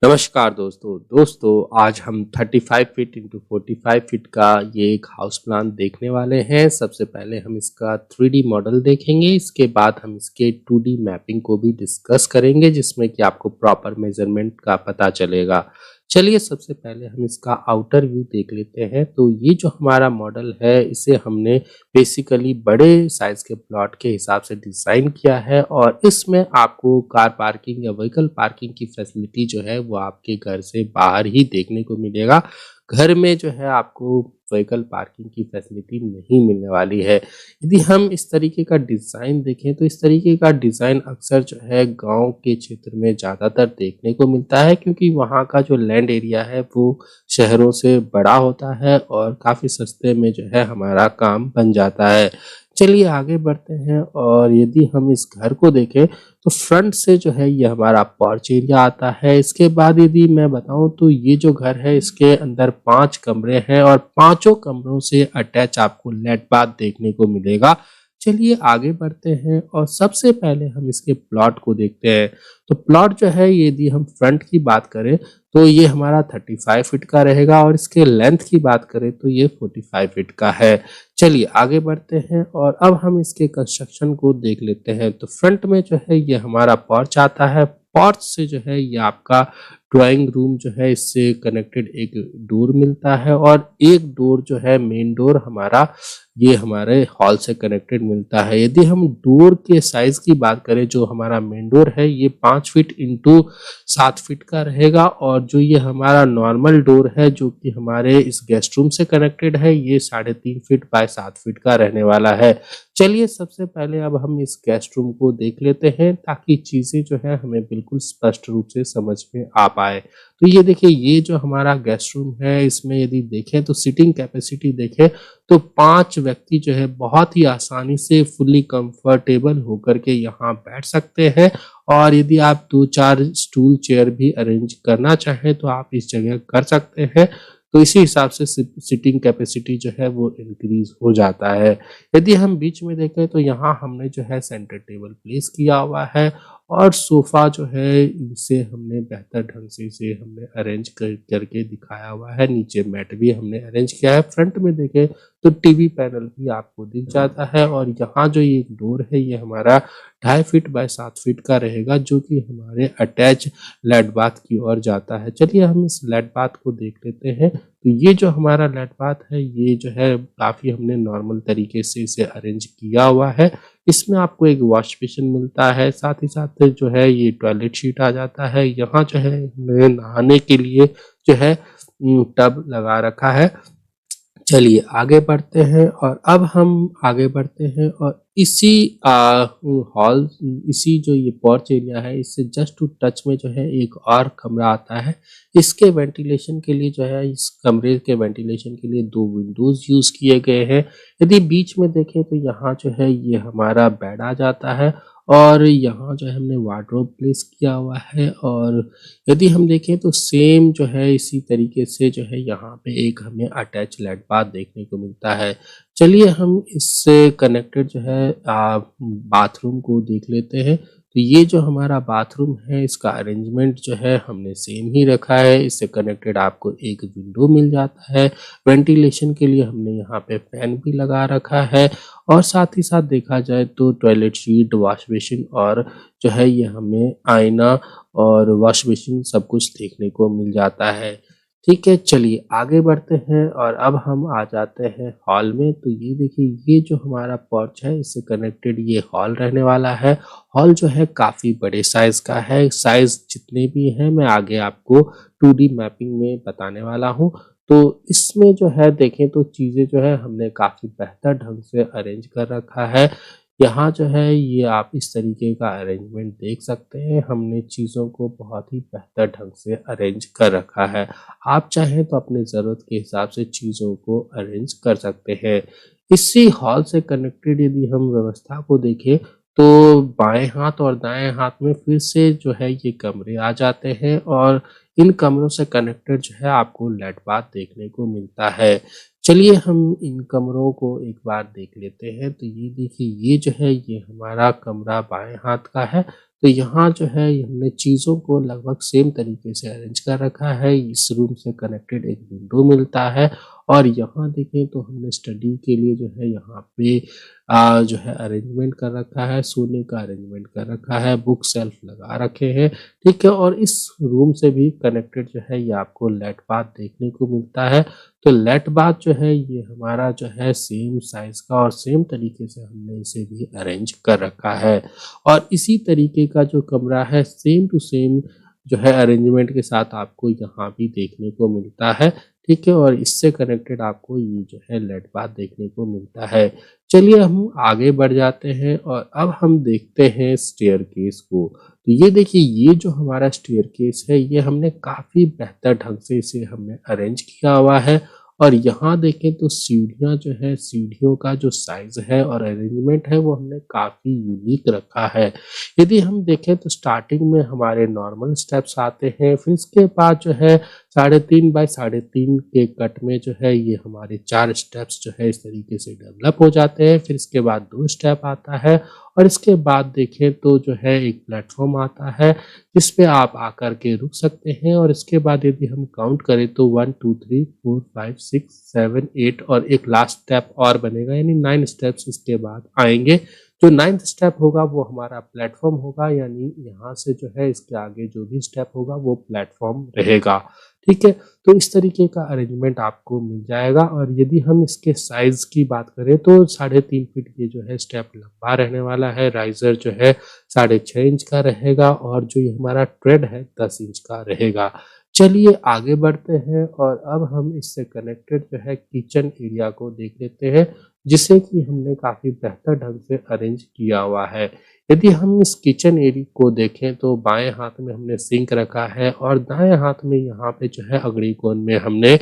नमस्कार दोस्तों आज हम 35 फीट इंटू 45 फीट का ये एक हाउस प्लान देखने वाले हैं। सबसे पहले हम इसका 3D मॉडल देखेंगे, इसके बाद हम इसके 2D मैपिंग को भी डिस्कस करेंगे जिसमें कि आपको प्रॉपर मेजरमेंट का पता चलेगा। चलिए सबसे पहले हम इसका आउटर व्यू देख लेते हैं। तो ये जो हमारा मॉडल है इसे हमने बेसिकली बड़े साइज के प्लॉट के हिसाब से डिज़ाइन किया है और इसमें आपको कार पार्किंग या व्हीकल पार्किंग की फैसिलिटी जो है वो आपके घर से बाहर ही देखने को मिलेगा। घर में जो है आपको व्हीकल पार्किंग की फैसिलिटी नहीं मिलने वाली है। यदि हम इस तरीके का डिज़ाइन देखें तो इस तरीके का डिज़ाइन अक्सर जो है गाँव के क्षेत्र में ज़्यादातर देखने को मिलता है, क्योंकि वहाँ का जो लैंड एरिया है वो शहरों से बड़ा होता है और काफ़ी सस्ते में जो है हमारा काम बन जाता है। चलिए आगे बढ़ते हैं और यदि हम इस घर को देखें तो फ्रंट से जो है ये हमारा पोर्च एरिया आता है। इसके बाद यदि मैं बताऊं तो ये जो घर है इसके अंदर 5 कमरे हैं और पाँचों कमरों से अटैच आपको लेट बाथ देखने को मिलेगा। चलिए आगे बढ़ते हैं और सबसे पहले हम इसके प्लॉट को देखते हैं। तो प्लॉट जो है यदि हम फ्रंट की बात करें तो ये हमारा 35 फीट का रहेगा और इसके लेंथ की बात करें तो ये 45 फीट का है। चलिए आगे बढ़ते हैं और अब हम इसके कंस्ट्रक्शन को देख लेते हैं। तो फ्रंट में जो है ये हमारा पोर्च आता है। पोर्च से जो है ये आपका ड्राइंग रूम जो है इससे कनेक्टेड एक डोर मिलता है और एक डोर जो है मेन डोर हमारा ये हमारे हॉल से कनेक्टेड मिलता है। यदि हम डोर के साइज की बात करें, जो हमारा मेन डोर है ये 5 फीट इंटू 7 फीट का रहेगा और जो ये हमारा नॉर्मल डोर है जो कि हमारे इस गेस्ट रूम से कनेक्टेड है ये 3.5 फीट बाय 7 फीट का रहने वाला है। चलिए सबसे पहले अब हम इस गेस्ट रूम को देख लेते हैं ताकि चीज़ें जो है हमें बिल्कुल स्पष्ट रूप से समझ में आ पाए। तो ये देखिए, ये जो हमारा गेस्ट रूम है इसमें यदि देखें तो सीटिंग कैपेसिटी देखें तो 5 व्यक्ति जो है बहुत ही आसानी से फुल्ली कंफर्टेबल होकर के यहाँ बैठ सकते हैं और यदि आप 2-4 स्टूल चेयर भी अरेंज करना चाहें तो आप इस जगह कर सकते हैं। तो इसी हिसाब से सीटिंग कैपेसिटी जो है वो इंक्रीज हो जाता है। यदि हम बीच में देखें तो यहाँ हमने जो है सेंटर टेबल प्लेस किया हुआ है और सोफ़ा जो है इसे हमने बेहतर ढंग से इसे हमने अरेंज करके दिखाया हुआ है। नीचे मैट भी हमने अरेंज किया है। फ्रंट में देखें तो टीवी पैनल भी आपको दिख जाता है और यहाँ जो ये डोर है ये हमारा 2.5 फीट बाय 7 फीट का रहेगा जो कि हमारे अटैच लेट बाथ की ओर जाता है। चलिए हम इस लेट बाथ को देख लेते हैं। तो ये जो हमारा लेट बाथ है ये जो है काफ़ी हमने नॉर्मल तरीके से इसे अरेंज किया हुआ है। इसमें आपको एक वॉश बेसिन मिलता है, साथ ही साथ जो है ये टॉयलेट शीट आ जाता है। यहाँ जो है हमने नहाने के लिए जो है टब लगा रखा है। चलिए आगे बढ़ते हैं और अब हम आगे बढ़ते हैं और इसी हॉल इसी जो ये पोर्च एरिया है इससे जस्ट टू टच में जो है एक और कमरा आता है। इसके वेंटिलेशन के लिए जो है इस कमरे के वेंटिलेशन के लिए 2 विंडोज़ यूज़ किए गए हैं। यदि बीच में देखें तो यहाँ जो है ये हमारा बेड आ जाता है और यहाँ जो है हमने वार्डरोब प्लेस किया हुआ है और यदि हम देखें तो सेम जो है इसी तरीके से जो है यहाँ पे एक हमें अटैच लेट बाथ देखने को मिलता है। चलिए हम इससे कनेक्टेड जो है बाथरूम को देख लेते हैं। तो ये जो हमारा बाथरूम है इसका अरेंजमेंट जो है हमने सेम ही रखा है। इससे कनेक्टेड आपको एक विंडो मिल जाता है। वेंटिलेशन के लिए हमने यहाँ पे फैन भी लगा रखा है और साथ ही साथ देखा जाए तो टॉयलेट सीट, वॉश बेसिन और जो है ये हमें आईना और वॉश बेसिन सब कुछ देखने को मिल जाता है। ठीक है, चलिए आगे बढ़ते हैं और अब हम आ जाते हैं हॉल में। तो ये देखिए, ये जो हमारा पोर्च है इससे कनेक्टेड ये हॉल रहने वाला है। हॉल जो है काफ़ी बड़े साइज़ का है। साइज़ जितने भी हैं मैं आगे आपको 2D मैपिंग में बताने वाला हूँ। तो इसमें जो है देखें तो चीज़ें जो है हमने काफ़ी बेहतर ढंग से अरेंज कर रखा है। यहाँ जो है ये आप इस तरीके का अरेंजमेंट देख सकते हैं। हमने चीज़ों को बहुत ही बेहतर ढंग से अरेंज कर रखा है। आप चाहें तो अपनी ज़रूरत के हिसाब से चीज़ों को अरेंज कर सकते हैं। इसी हॉल से कनेक्टेड यदि हम व्यवस्था को देखें तो बाएँ हाथ और दाएँ हाथ में फिर से जो है ये कमरे आ जाते हैं और इन कमरों से कनेक्टेड जो है आपको लेट बाथ देखने को मिलता है। चलिए हम इन कमरों को एक बार देख लेते हैं। तो ये देखिए, ये जो है ये हमारा कमरा बाएँ हाथ का है। तो यहाँ जो है हमने चीज़ों को लगभग सेम तरीके से अरेंज कर रखा है। इस रूम से कनेक्टेड एक विंडो मिलता है और यहाँ देखें तो हमने स्टडी के लिए जो है यहाँ पे जो है अरेंजमेंट कर रखा है, सोने का अरेंजमेंट कर रखा है, बुक शेल्फ लगा रखे हैं, ठीक है। और इस रूम से भी कनेक्टेड जो है ये आपको लेट बाथ देखने को मिलता है। तो लेट बाथ जो है ये हमारा जो है सेम साइज़ का और सेम तरीके से हमने इसे भी अरेंज कर रखा है। और इसी तरीके का जो कमरा है सेम टू सेम जो है अरेंजमेंट के साथ आपको यहाँ भी देखने को मिलता है, ठीक है। और इससे कनेक्टेड आपको ये जो है लेट बाथ देखने को मिलता है। चलिए हम आगे बढ़ जाते हैं और अब हम देखते हैं स्टेयरकेस को। तो ये देखिए ये जो हमारा स्टेयरकेस है ये हमने काफ़ी बेहतर ढंग से इसे हमने अरेंज किया हुआ है। और यहाँ देखें तो सीढ़ियाँ जो है सीढ़ियों का जो साइज़ है और अरेंजमेंट है वो हमने काफ़ी यूनिक रखा है। यदि हम देखें तो स्टार्टिंग में हमारे नॉर्मल स्टेप्स आते हैं, फिर इसके बाद जो है 3.5 बाय 3.5 के कट में जो है ये हमारे 4 स्टेप्स जो है इस तरीके से डेवलप हो जाते हैं। फिर इसके बाद 2 स्टेप आता है और इसके बाद देखें तो जो है एक प्लेटफ़ॉर्म आता है जिस पे आप आकर के रुक सकते हैं। और इसके बाद यदि हम काउंट करें तो 1 2 3 4 5 6 7 8 और एक लास्ट स्टेप और बनेगा, यानी 9 स्टेप्स इसके बाद आएँगे। जो 9th स्टेप होगा वो हमारा प्लेटफ़ॉर्म होगा, यानी यहाँ से जो है इसके आगे जो भी स्टेप होगा वो प्लेटफ़ॉर्म रहेगा, ठीक है। तो इस तरीके का अरेंजमेंट आपको मिल जाएगा। और यदि हम इसके साइज़ की बात करें तो 3.5 फीट ये जो है स्टेप लंबा रहने वाला है, राइज़र जो है 6.5 इंच का रहेगा और जो ये हमारा ट्रेड है 10 इंच का रहेगा। चलिए आगे बढ़ते हैं और अब हम इससे कनेक्टेड जो है किचन एरिया को देख लेते हैं, जिसे कि हमने काफ़ी बेहतर ढंग से अरेंज किया हुआ है। यदि हम इस किचन एरिया को देखें तो बाएँ हाथ में हमने सिंक रखा है और दाएँ हाथ में यहाँ पे जो है अगड़ी कोण में हमने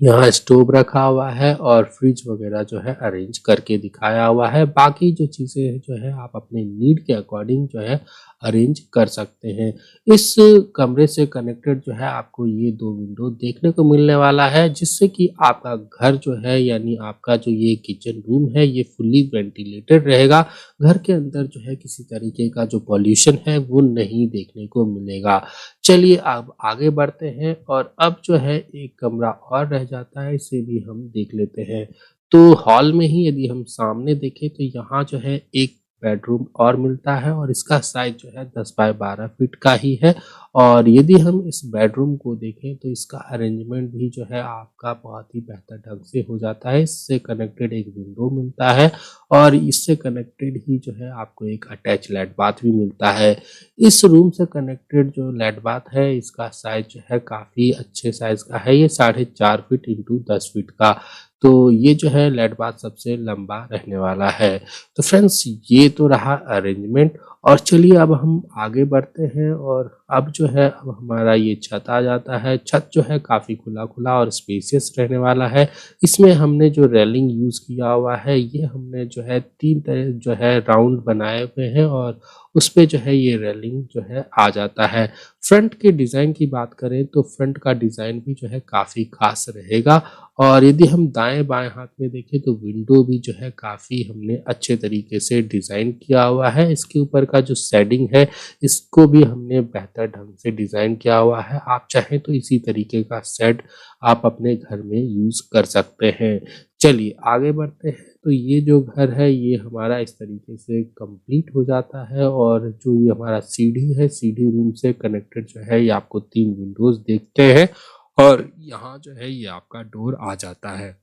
यहाँ स्टोव रखा हुआ है और फ्रिज वगैरह जो है अरेंज करके दिखाया हुआ है। बाकी जो चीज़ें जो है आप अपने नीड के अकॉर्डिंग जो है अरेंज कर सकते हैं। इस कमरे से कनेक्टेड जो है आपको ये 2 विंडो देखने को मिलने वाला है, जिससे कि आपका घर जो है यानी आपका जो ये किचन रूम है ये फुल्ली वेंटिलेटेड रहेगा। घर के अंदर जो है किसी तरीके का जो पॉल्यूशन है वो नहीं देखने को मिलेगा। चलिए अब आगे बढ़ते हैं और अब जो है एक कमरा और रह जाता है, इसे भी हम देख लेते हैं। तो हॉल में ही यदि हम सामने देखें तो यहाँ जो है एक बेडरूम और मिलता है और इसका साइज़ जो है 10 बाय 12 फीट का ही है। और यदि हम इस बेडरूम को देखें तो इसका अरेंजमेंट भी जो है आपका बहुत ही बेहतर ढंग से हो जाता है। इससे कनेक्टेड एक विंडो मिलता है और इससे कनेक्टेड ही जो है आपको एक अटैच लेट बाथ भी मिलता है। इस रूम से कनेक्टेड जो लेट बाथ है इसका साइज़ जो है काफ़ी अच्छे साइज़ का है, ये 4.5 फीट इंटू 10 फीट का। तो ये जो है लेट बाथ सबसे लंबा रहने वाला है। तो फ्रेंड्स ये तो रहा अरेंजमेंट। और चलिए अब हम आगे बढ़ते हैं और अब जो है अब हमारा ये छत आ जाता है। छत जो है काफ़ी खुला-खुला और स्पेशियस रहने वाला है। इसमें हमने जो रेलिंग यूज़ किया हुआ है ये हमने जो है 3 तरह जो है राउंड बनाए हुए हैं और उसपे जो है ये रेलिंग जो है आ जाता है। फ्रंट के डिज़ाइन की बात करें तो फ्रंट का डिज़ाइन भी जो है काफ़ी ख़ास रहेगा। और यदि हम दाएँ-बाएँ हाथ में देखें तो विंडो भी जो है काफ़ी हमने अच्छे तरीके से डिज़ाइन किया हुआ है। इसके ऊपर का जो शेडिंग है इसको भी हमने बेहतर ढंग से डिज़ाइन किया हुआ है। आप चाहें तो इसी तरीके का शेड आप अपने घर में यूज़ कर सकते हैं। चलिए आगे बढ़ते हैं। तो ये जो घर है ये हमारा इस तरीके से कंप्लीट हो जाता है और जो ये हमारा सीढ़ी है, सीढ़ी रूम से कनेक्टेड जो है ये आपको 3 विंडोज़ देखते हैं और यहाँ जो है ये आपका डोर आ जाता है।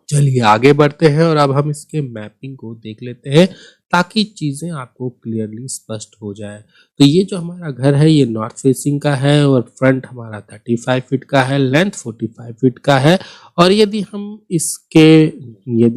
चलिए आगे बढ़ते हैं और अब हम इसके मैपिंग को देख लेते हैं ताकि चीज़ें आपको क्लियरली स्पष्ट हो जाए। तो ये जो हमारा घर है ये नॉर्थ फेसिंग का है और फ्रंट हमारा 35 फीट का है, लेंथ 45 फीट का है। और यदि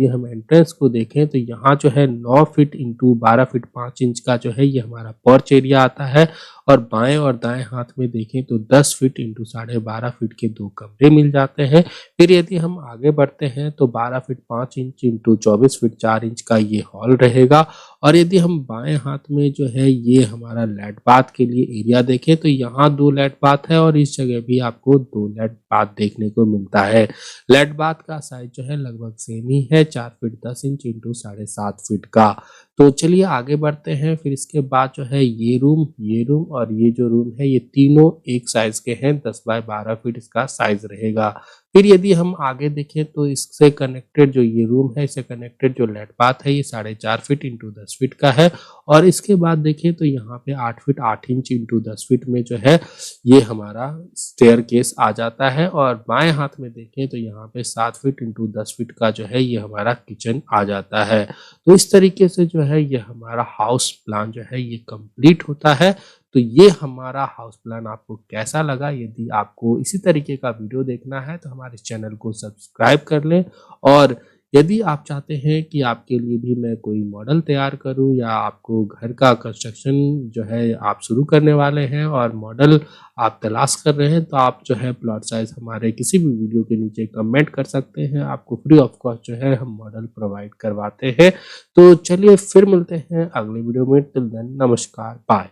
हम एंट्रेंस को देखें तो यहाँ जो है 9 फीट इंटू 12 फीट 5 इंच का जो है ये हमारा पोर्च एरिया आता है। और बाएं और दाएं हाथ में देखें तो 10 फीट इंटू 12.5 फीट के 2 कमरे मिल जाते हैं। फिर यदि हम आगे बढ़ते हैं तो 12 feet 5 inch into 24 feet 4 inch का ये हॉल रहेगा। और यदि हम बाएं हाथ में जो है ये हमारा लेट बाथ के लिए एरिया देखें तो यहाँ 2 लेट बाथ है और इस जगह भी आपको 2 लेट बाथ देखने को मिलता है। लेट बाथ का साइज जो है लगभग सेम ही है, 4 फीट 10 इंच इंटू 7.5 फीट का। तो चलिए आगे बढ़ते हैं। फिर इसके बाद जो है ये रूम और ये जो रूम है ये तीनों एक साइज़ के हैं, 10 बाय 12 फीट इसका साइज़ रहेगा। फिर यदि हम आगे देखें तो इससे कनेक्टेड जो ये रूम है, इससे कनेक्टेड जो लेट पाथ है ये 4.5 फीट इंटू 10 फीट का है। और इसके बाद देखें तो यहाँ पे 8 फीट 8 इंच इंटू 10 फीट में जो है ये हमारा स्टेयरकेस आ जाता है। और बाएं हाथ में देखें तो यहाँ पे 7 फीट इंटू 10 फीट का जो है ये हमारा किचन आ जाता है। तो इस तरीके से जो है ये हमारा हाउस प्लान जो है ये कंप्लीट होता है। तो ये हमारा हाउस प्लान आपको कैसा लगा? यदि आपको इसी तरीके का वीडियो देखना है तो हमारे चैनल को सब्सक्राइब कर लें। और यदि आप चाहते हैं कि आपके लिए भी मैं कोई मॉडल तैयार करूं या आपको घर का कंस्ट्रक्शन जो है आप शुरू करने वाले हैं और मॉडल आप तलाश कर रहे हैं, तो आप जो है प्लॉट साइज हमारे किसी भी वीडियो के नीचे कमेंट कर सकते हैं। आपको फ्री ऑफ कॉस्ट जो है हम मॉडल प्रोवाइड करवाते हैं। तो चलिए फिर मिलते हैं अगले वीडियो में। टिल देन नमस्कार, बाय।